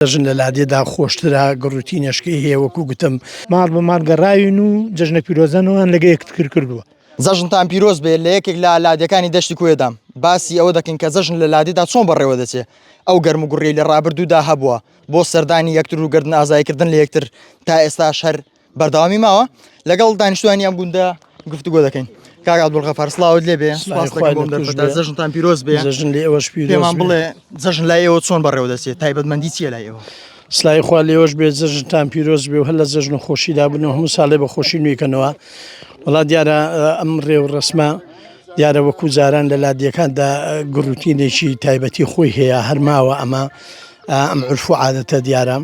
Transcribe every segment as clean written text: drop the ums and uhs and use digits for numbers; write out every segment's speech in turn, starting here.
جژن لە لادێدا خۆشترا گڕوتینەشکەی هەیە وەکو گوتم ماڵ بە ماڵ گەڕاوین و جژنە پیرۆزانەوەیان لەگە یەکتر کردووە. زەژنتان پیرۆز بێ لە یەکێک لە لادەکانی دەشتی کوێدام باسی ئەوە دەکەن کە زەژن لە لادێدا چۆن بەڕێوە دەچێت ئەو گەرم و گوڕی لە ڕابردوودا هەبووە بۆ سەردانی یەکتر و گردن ئازایکردن لە یەکتر تا ئێستاش هەر بەردەوامی ماوە لەگەڵ دانیشتوانی ئەم گوندە گفتوگۆ دەکەین. کاک عەبدولغەفار سڵاوت لێ بێ زەژنتان پیرۆز بێ زەژن لێ ئەوەش پێمان بڵێ زەژن لای ئێوە چۆن بەڕێوە دەچێت تایبەتمەندی چییە لای ئێوە؟ سلای خوا لێوەش بێت زەژنتان پیرۆز بێ و هەر لە زەژن و خۆشیدا بن و هەموو ساڵێ بە خۆشی نوێکەنەوە. وڵات دیارە ئەم ڕێ و ڕسمە دیارە وەکو جاران لە لادیەکاندا گڕوتینێکی تایبەتی خۆی هەیە هەرماوە ئەمە ئەم عورف و عادەتە دیارە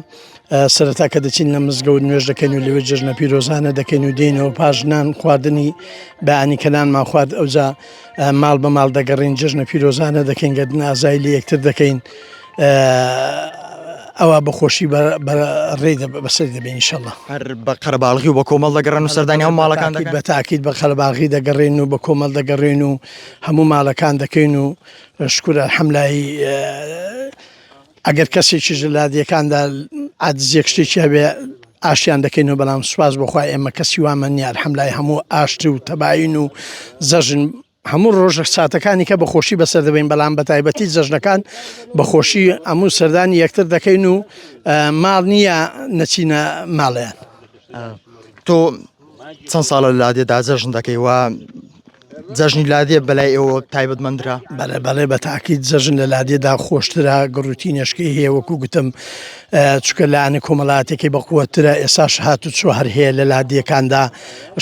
سەرەتا کە دەچین لە مزگەوت نوێژ دەکەین و لەوێ جژنە پیرۆزانە دەکەین و دێنەوە پاژنان خواردنی بەیانی کەلانمان خوارد ئەوجا ماڵ بە ماڵ دەگەڕین جژنە پیرۆزانە دەکەین گەردن ئازایی لە یەکتر دەکەین ئەوە بەخۆشی ڕێ بەسەر دەبێن ئینشەڵڵا. هەر بە قەرەباڵغی و بە کۆمەڵ دەگەڕن و سەردانی هەموو ماڵەکان بە تاکید بە قەرەباڵغی دەگەڕێن و بە کۆمەڵ دەگەڕێن و هەموو ماڵەکان دەکەین و شکورە حەملایی ئەگەر کەسێکی لە لادیەکاندا عاجزێک شتێکی هەبێ ئاشتیان دەکەین و بەڵام سوپاس بخوای ئێمە کەسی وامە نییە حەملای هەموو ئاشتی و تەباین و زەژن هەموو ڕۆژە ساتەکانی کە بەخۆشی بەسەر دەبین بەڵام بە تایبەتی جەژنەکان بەخۆشی هەموو سەردانی یەکتر دەکەین و ماڵ نییە نەچینە ماڵیان. تۆ چەند ساڵە لە لادێدا جەژن دەکەی و جەژنی لادێ بەلای ئێوە تایبەتمەندرا؟ بەڵێ بە تاکید جەژن لە لادێدا خۆشترا گڕوتینەشکەی هەیە وەکو گوتم چکە لایەنە کۆمەڵاتێکی بەقووەترە ئێساش هاتو چوە هەر هەیە لە لادیەکاندا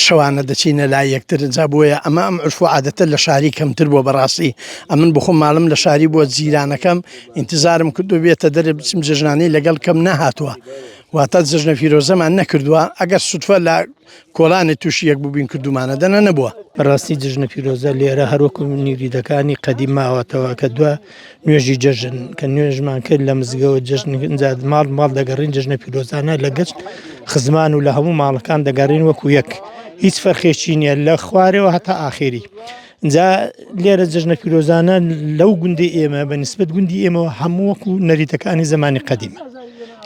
شەوانە دەچینە لای یەکتر جا بۆیە ئەمە ئەم عورف و عادەتە لە شاری کەمتر بووە بەڕاستی ئەمن بخۆم ماڵم لە شاری بۆ جیرانەکەم ئینتیزارم کردو بێتە دەرێ بچم جژنانەی لەگەڵ کەم نەهاتووە واتە جژنە پیرۆزەمان نەکردووە ئەگەر سوتفە لە کۆڵانی تووشی یەک بووبین کردومانە دەنە نەبووە. بەڕاستی جژنە پیرۆزە لێرە هەروەکو نیوریدەکانی قەدیم ماوەتەوە کە دووە نوێژی جەژن کە نوێژمان کرد لە مزگەوت جژنجاد ماڵ دەگەڕین جژنە پیرۆزانە لە گەشت خزمان و لە هەموو ماڵەکان دەگەڕین وەکو یەک هیچ فەرخێکی نییە لە خوارەوە هەتا ئاخری. اینجا لێرە جژنە پیرۆزانە لەو گوندی ئێمە بە نسبەت گوندی ئێمەوە هەموو وەکو نەریتەکانی زمانی قەدیمە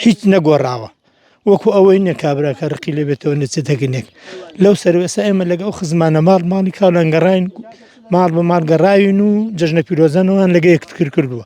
هیچ نەگۆڕاوە وەکو ئەوەی نەکابراکە ڕقی لە بێتەوە نەچێتەگەنێک لەو سەروێستا ئێمە لەگە ئەو خزمانە ماڵی کاڵەنگەڕین ماڵ بە ماڵ گەڕاوین و جژنە پیرۆزانەوەیان لەگە یەکتر کردووە.